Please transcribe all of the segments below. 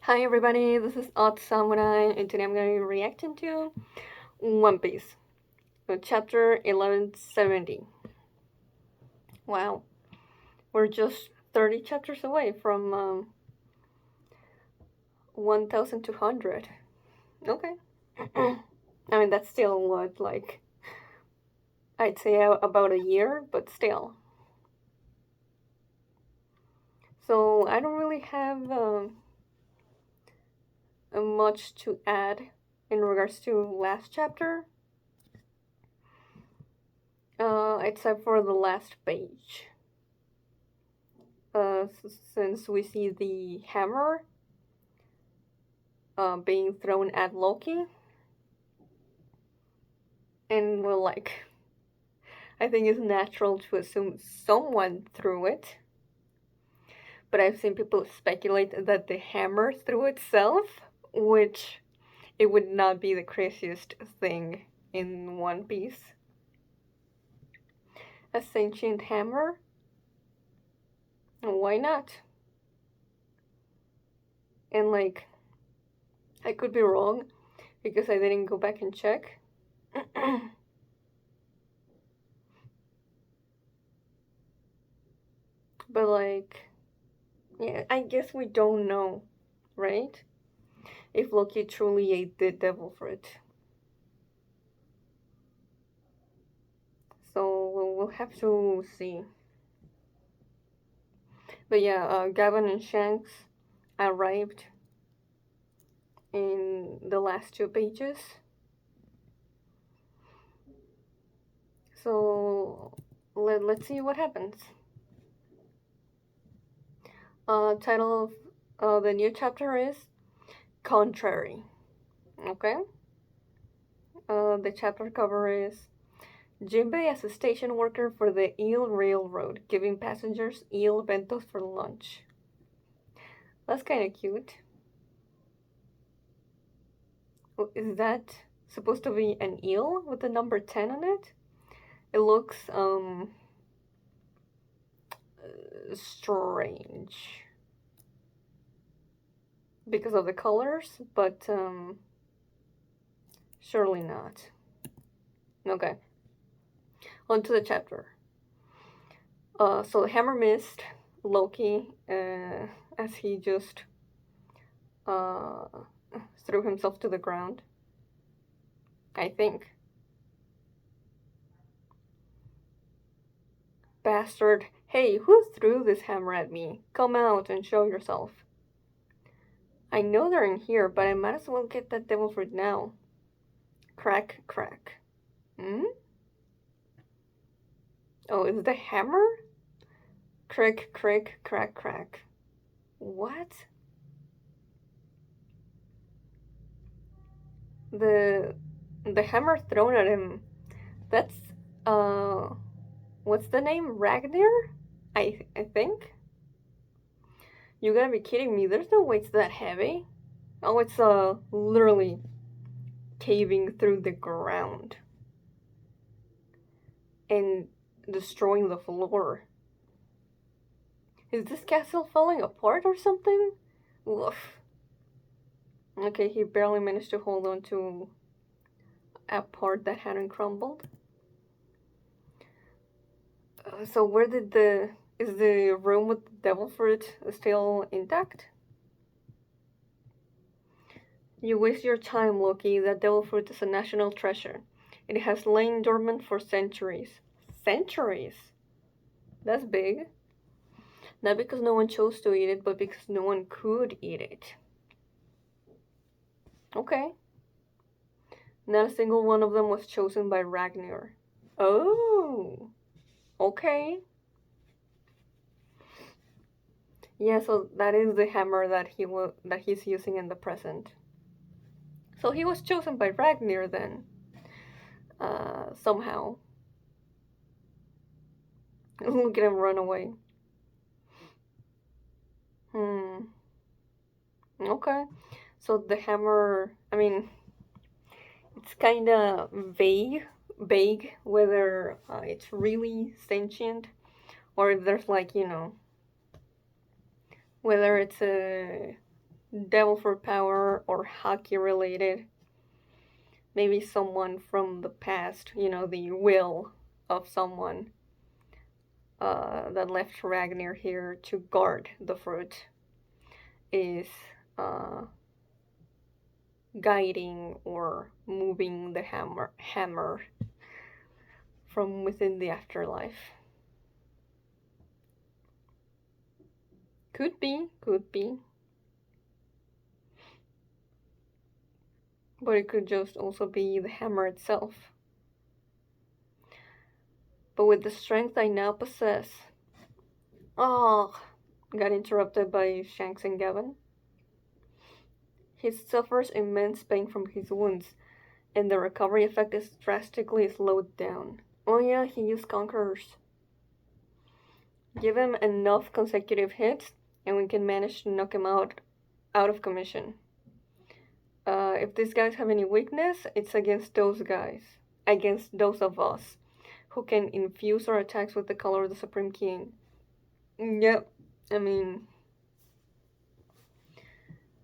Hi everybody, this is Odd Samurai, and today I'm going to be reacting to One Piece, chapter 1170. Wow, we're just 30 chapters away from 1200. Okay. I mean, that's still what, like, I'd say about a year, but still. So I don't really have much to add in regards to last chapter. Except for the last page. Since we see the hammer being thrown at Loki, and well, like, I think it's natural to assume someone threw it, but I've seen people speculate that the hammer threw itself, which it would not be the craziest thing in One Piece. A sentient hammer? Why not? And like, I could be wrong because I didn't go back and check. But like, yeah, I guess we don't know, right? If Loki truly ate the devil fruit. So we'll have to see. But yeah, Gavin and Shanks arrived in the last two pages. So let's see what happens. Title of the new chapter is Contrary. Okay? The chapter cover is Jinbei as a station worker for the Eel Railroad, giving passengers eel bentos for lunch. That's kind of cute. Is that supposed to be an eel with the number 10 on it? It looks, strange. Because of the colors, but, surely not. Okay. On to the chapter. So the hammer missed Loki, as he just, threw himself to the ground. I think. Bastard. Hey, who threw this hammer at me? Come out and show yourself. I know they're in here, but I might as well get that devil fruit now. Crack, crack. Hmm? Oh, is it the hammer? Crick, crick, crack, crack. What? The hammer thrown at him. That's what's the name? Ragnar? I think. You gotta be kidding me. There's no way it's that heavy. Oh, it's literally caving through the ground and destroying the floor. Is this castle falling apart or something? Woof. Okay, he barely managed to hold on to a part that hadn't crumbled. So where did is the room with the devil fruit still intact? You waste your time, Loki. That devil fruit is a national treasure. It has lain dormant for centuries. Centuries? That's big. Not because no one chose to eat it, but because no one could eat it. Okay. Not a single one of them was chosen by Ragnar. Oh. Okay. Yeah, so that is the hammer that he's using in the present. So he was chosen by Ragnar then. Somehow. Look at him run away. Okay. So the hammer, I mean, it's kind of vague whether it's really sentient or if there's like, whether it's a devil for power or hockey related. Maybe someone from the past, the will of someone that left Ragnar here to guard the fruit is uh, guiding or moving the hammer from within the afterlife. Could be. But it could just also be the hammer itself. But with the strength I now possess... Oh, got interrupted by Shanks and Gavin. He suffers immense pain from his wounds, and the recovery effect is drastically slowed down. Oh yeah, he used Conquerors. Give him enough consecutive hits, and we can manage to knock him out of commission. If these guys have any weakness, it's against those guys. Against those of us who can infuse our attacks with the color of the Supreme King. Yep, I mean,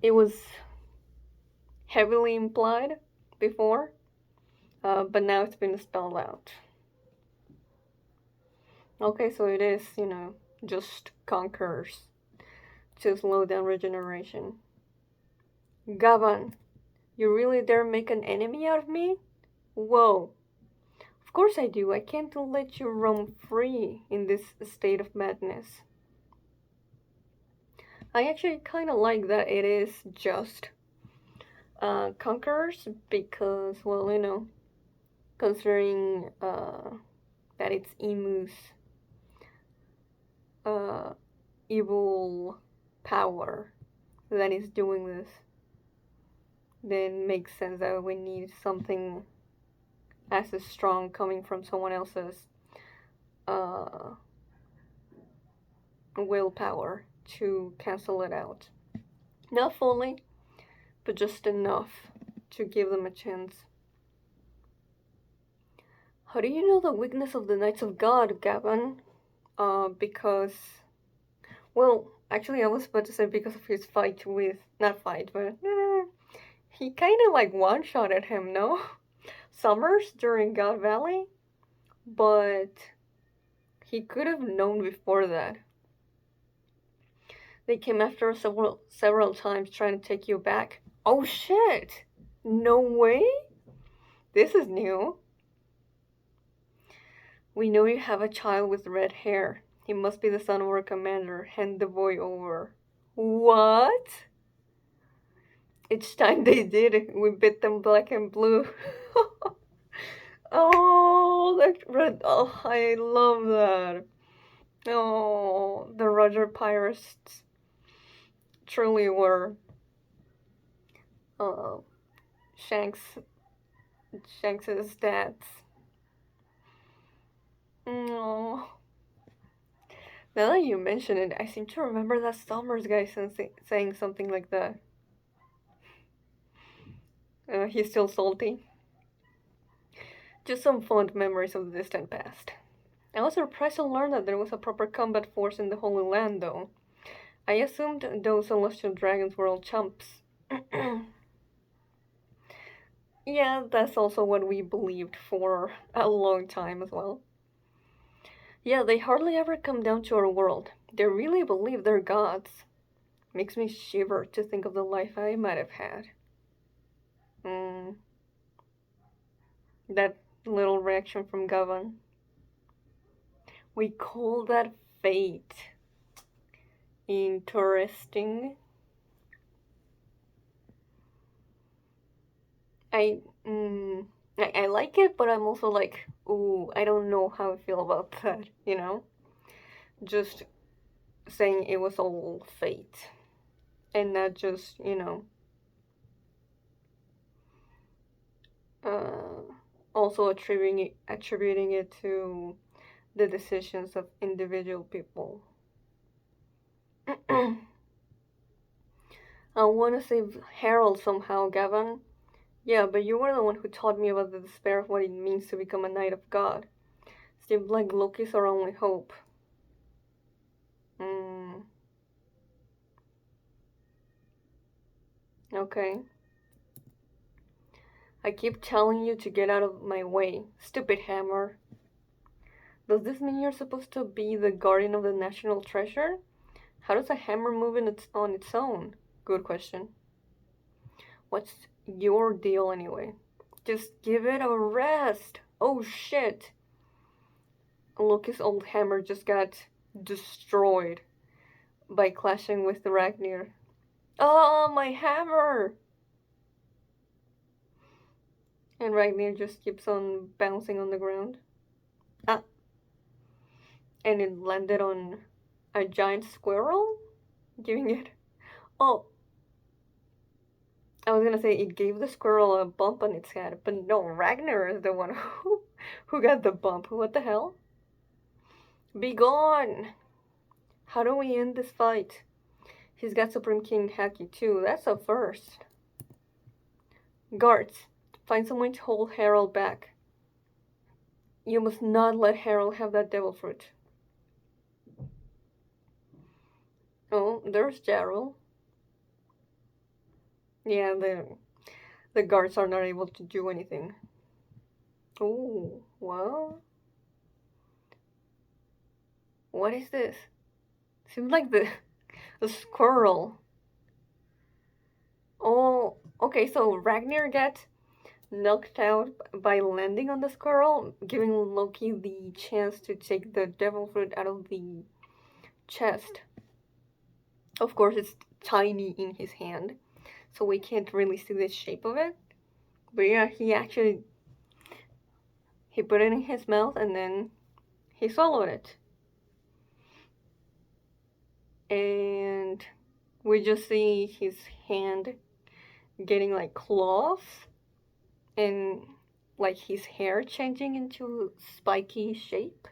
it was heavily implied before, but now it's been spelled out. Okay, so it is, just Conquerors to slow down regeneration. Gavan, you really dare make an enemy out of me? Whoa. Of course I do. I can't let you roam free in this state of madness. I actually kind of like that it is just Conquerors because, well, considering that it's Emu's evil power that is doing this, then makes sense that we need something as strong coming from someone else's willpower to cancel it out. Not fully, but just enough to give them a chance. How do you know the weakness of the Knights of God, Gavin? Because... Well, actually I was about to say because of his fight with... Not fight, but... he kind of like one-shotted him, no? Summers during God Valley? But... he could have known before that. They came after us several times trying to take you back. Oh shit! No way? This is new. We know you have a child with red hair. He must be the son of our commander. Hand the boy over. What? Each time they did it, we bit them black and blue. Oh, that red. Oh, I love that. Oh, the Roger Pirates truly were Shanks's dads. Oh. Now that you mention it, I seem to remember that Summers guy saying something like that. He's still salty. Just some fond memories of the distant past. I was surprised to learn that there was a proper combat force in the Holy Land, though. I assumed those celestial dragons were all chumps. Yeah, that's also what we believed for a long time as well. Yeah, they hardly ever come down to our world. They really believe they're gods. Makes me shiver to think of the life I might have had. That little reaction from Gavan. We call that fate. Interesting. I like it, but I'm also like, ooh, I don't know how I feel about that, Just saying it was all fate. And not just, also attributing it to the decisions of individual people. I want to save Harald somehow, Gavin. Yeah, but you were the one who taught me about the despair of what it means to become a Knight of God. Seemed like Loki's our only hope. Okay. I keep telling you to get out of my way, stupid hammer. Does this mean you're supposed to be the guardian of the national treasure? How does a hammer move on its own? Good question. What's your deal anyway? Just give it a rest. Oh shit. Loki's old hammer just got destroyed by clashing with the Ragnir. Oh, my hammer! And Ragnir just keeps on bouncing on the ground. Ah, and it landed on a giant squirrel, giving it. Oh, I was gonna say it gave the squirrel a bump on its head, but no, Ragnar is the one who got the bump. What the hell? Be gone! How do we end this fight? He's got Supreme King Haki too. That's a first. Guards, find someone to hold Harald back. You must not let Harald have that devil fruit. Oh, there's Jarl. Yeah, the guards are not able to do anything. Oh, well. What is this? Seems like the squirrel. Oh, okay, so Ragnar gets knocked out by landing on the squirrel, giving Loki the chance to take the devil fruit out of the chest. Of course, it's tiny in his hand, so we can't really see the shape of it. But yeah, he put it in his mouth and then he swallowed it. And we just see his hand getting like claws and like his hair changing into spiky shape.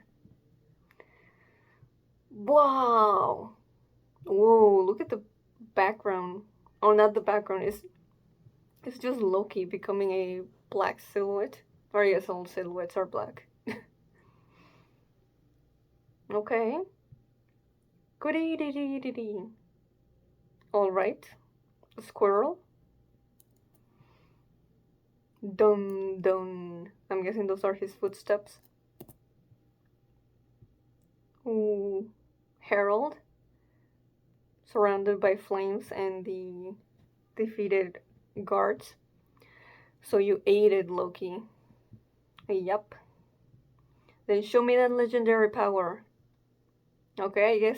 Wow! Whoa, look at the background. Oh, not the background, it's just Loki becoming a black silhouette. Or yes, all silhouettes are black. Okay. Goody. Alright. A squirrel. Dun dun. I'm guessing those are his footsteps. Ooh. Harald. Surrounded by flames and the defeated guards. So you aided Loki. Yup. Then show me that legendary power. Okay, I guess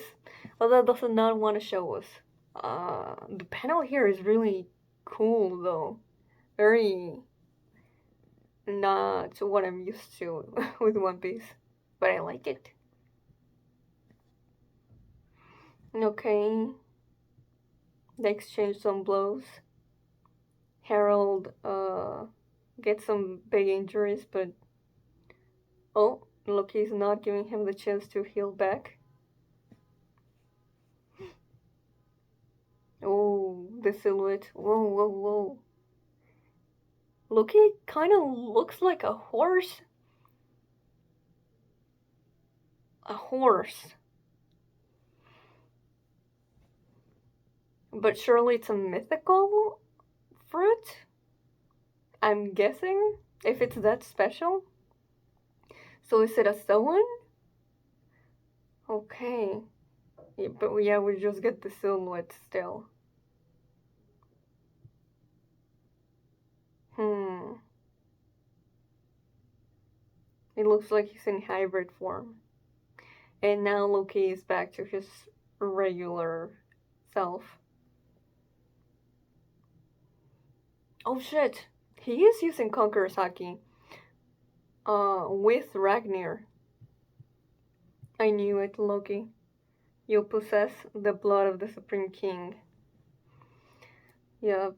Oda does not want to show us. The panel here is really cool though. Very not what I'm used to with One Piece. But I like it. Okay. They exchange some blows. Harald gets some big injuries, but oh, Loki's not giving him the chance to heal back. Oh, the silhouette. Whoa. Loki kind of looks like a horse. A horse. But surely it's a mythical fruit? I'm guessing, if it's that special. So is it a Soan? Okay. Yeah, but yeah, we just get the silhouette still. It looks like he's in hybrid form. And now Loki is back to his regular self. Oh shit! He is using Conqueror's Haki. With Ragnar. I knew it, Loki. You possess the blood of the Supreme King. Yup.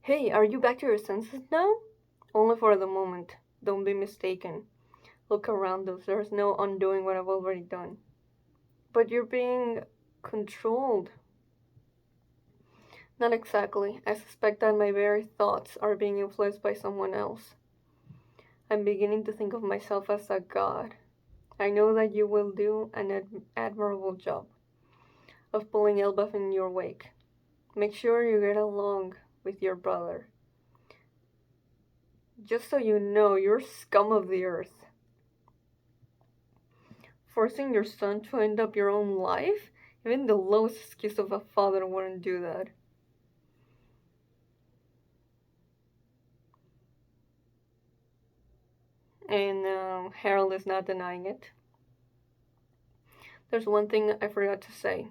Hey, are you back to your senses now? Only for the moment. Don't be mistaken. Look around us. There's no undoing what I've already done. But you're being controlled. Not exactly. I suspect that my very thoughts are being influenced by someone else. I'm beginning to think of myself as a god. I know that you will do an admirable job. of pulling Elbaf in your wake. Make sure you get along with your brother. Just so you know, you're scum of the earth. Forcing your son to end up your own life? Even the lowest excuse of a father wouldn't do that. And Harald is not denying it. There's one thing I forgot to say.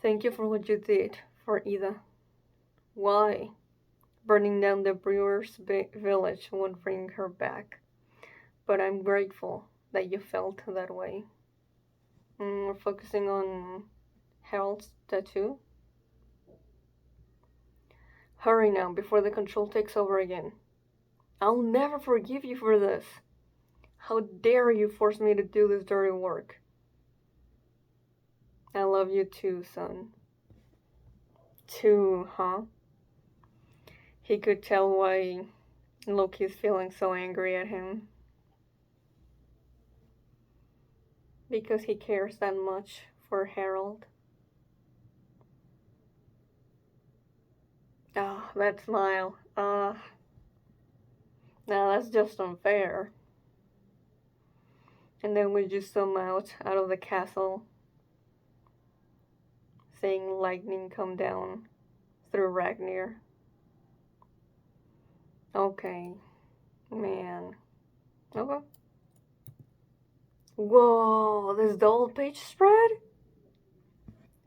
Thank you for what you did for Ida. Why? Burning down the brewer's village won't bring her back. But I'm grateful that you felt that way. We're focusing on Harold's tattoo. Hurry now, before the control takes over again. I'll never forgive you for this. How dare you force me to do this dirty work? I love you too, son. Too, huh? He could tell why Loki's feeling so angry at him. Because he cares that much for Harald. Ah, oh, that smile. Now that's just unfair. And then we just zoom out of the castle, seeing lightning come down through Ragnir. Okay. Man. Okay. Whoa, this double page spread?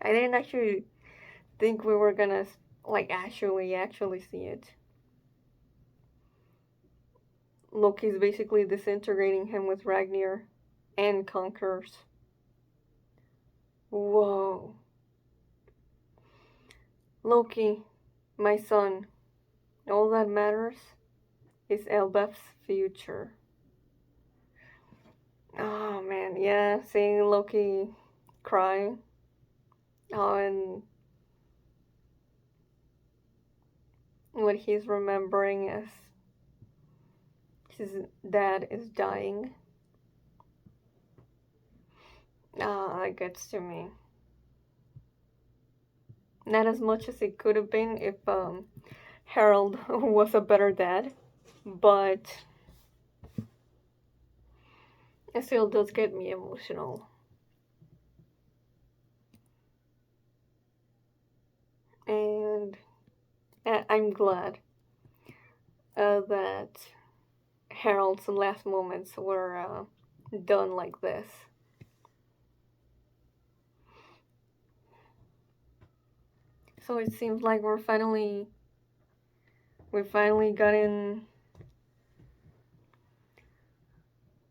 I didn't actually think we were gonna, like, actually see it. Loki's basically disintegrating him with Ragnir and conquers. Whoa. Loki, my son, all that matters is Elbaf's future. Oh man, yeah, seeing Loki cry. Oh, and what he's remembering as his dad is dying. That gets to me. Not as much as it could have been if Harald was a better dad, but it still does get me emotional. And I'm glad that Harald's last moments were done like this. So it seems like we finally gotten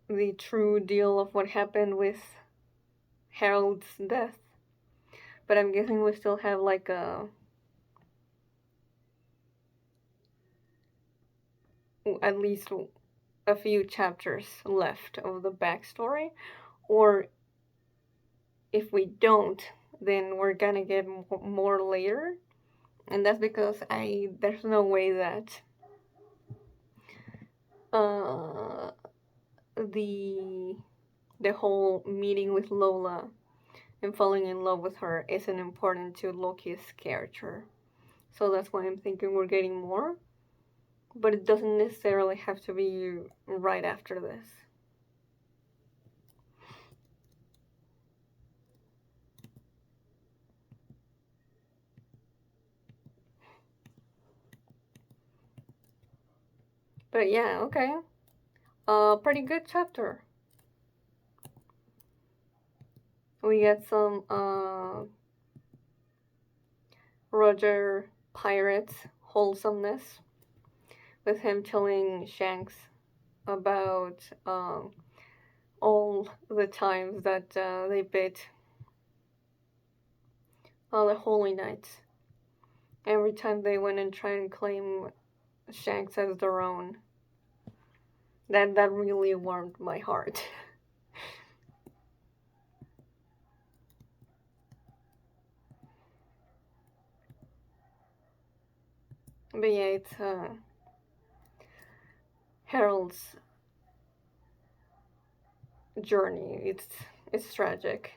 the true deal of what happened with Harald's death. But I'm guessing we still have like at least a few chapters left of the backstory, or if we don't, then we're gonna get more later, and that's because there's no way that the whole meeting with Lola and falling in love with her isn't important to Loki's character. So that's why I'm thinking we're getting more, but it doesn't necessarily have to be right after this. But yeah, okay. Pretty good chapter. We get some Roger Pirates wholesomeness with him telling Shanks about all the times that they bit the Holy Knights. Every time they went and tried and claim Shanks as their own. That really warmed my heart. But yeah, it's Harold's journey. It's tragic.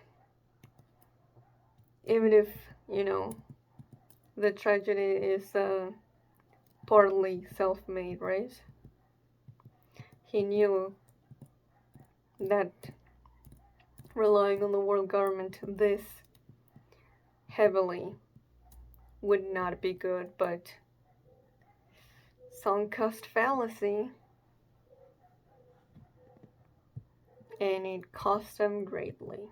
even if, the tragedy is partly self-made, right? He knew that relying on the world government this heavily would not be good, but sunk cost fallacy, and it cost them greatly.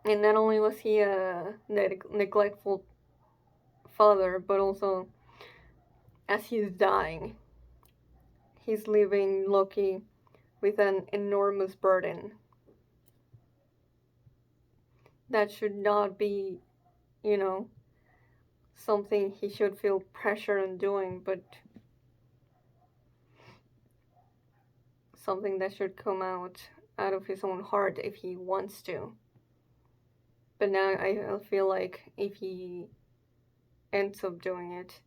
And not only was he a neglectful father, but also as he's dying, he's leaving Loki with an enormous burden that should not be, you know, something he should feel pressure in doing, but something that should come out of his own heart if he wants to. But now I feel like if he ends up doing it,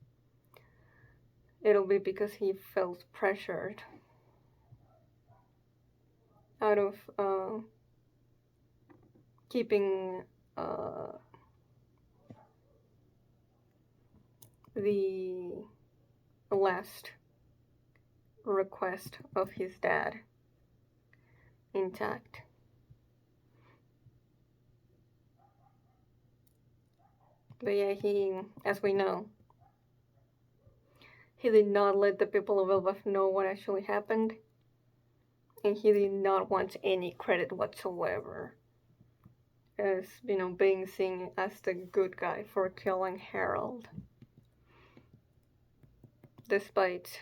it'll be because he felt pressured out of keeping the last request of his dad intact. But yeah, he, as we know, he did not let the people of Elbaf know what actually happened, and he did not want any credit whatsoever as, being seen as the good guy for killing Harald. Despite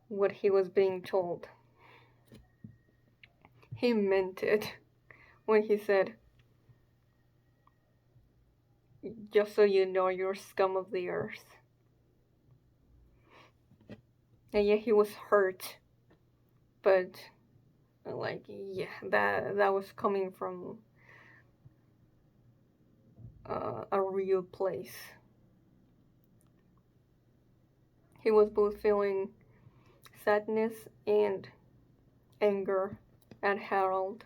what he was being told. He meant it when he said, just so you know, you're scum of the earth. And yeah, he was hurt, but yeah, that was coming from a real place. He was both feeling sadness and anger at Harald.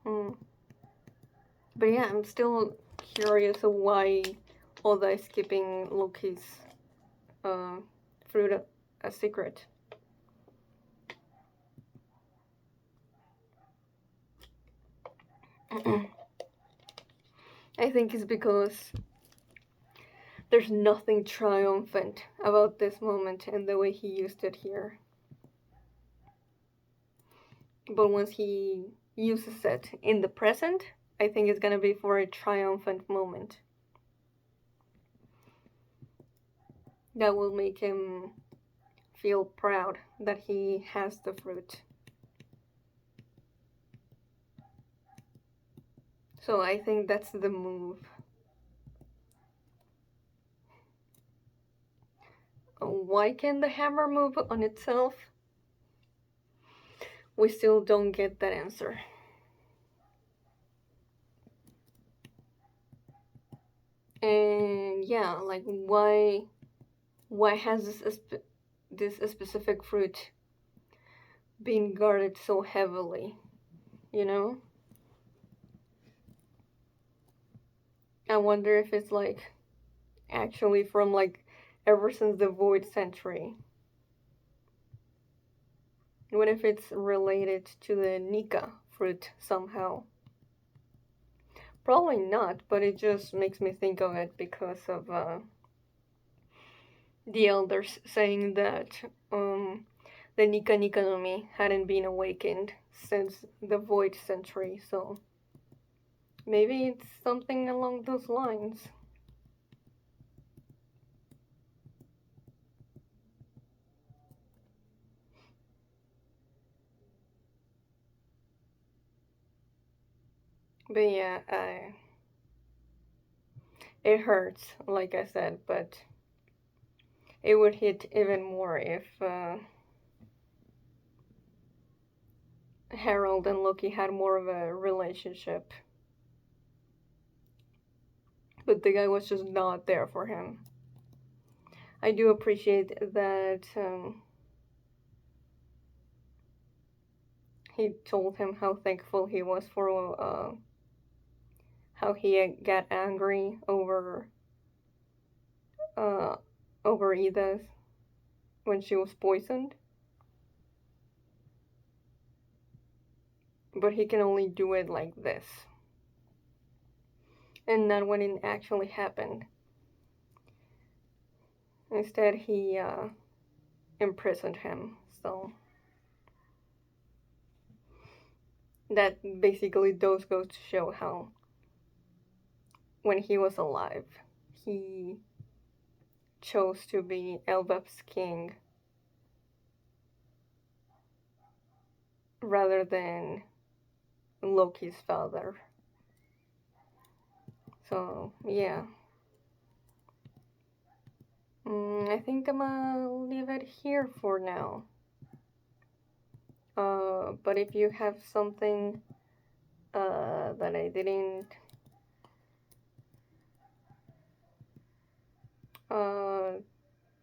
But yeah, I'm still curious of why Oda is keeping Loki's fruit a secret. I think it's because there's nothing triumphant about this moment and the way he used it here. But once he uses it in the present, I think it's gonna be for a triumphant moment. That will make him feel proud that he has the fruit. So I think that's the move. Why can the hammer move on itself? We still don't get that answer. And yeah, like why has this specific fruit been guarded so heavily? I wonder if it's like actually from like ever since the Void Century. What if it's related to the Nika fruit somehow? Probably not, but it just makes me think of it because of the elders saying that the Nika Nika no Mi hadn't been awakened since the Void Century, so maybe it's something along those lines. But yeah, it hurts, like I said, but it would hit even more if Harald and Loki had more of a relationship. but the guy was just not there for him. I do appreciate that he told him how thankful he was for how he got angry uh, over Edith when she was poisoned. But he can only do it like this, and not when it actually happened. Instead, he imprisoned him. So that basically does go to show how, when he was alive, he chose to be Elbap's king rather than Loki's father. So, yeah. I think I'm gonna leave it here for now. But if you have something that I didn't uh,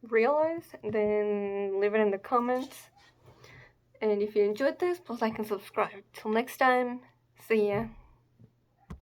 realize, then leave it in the comments. And if you enjoyed this, please like and subscribe. Till next time, see ya.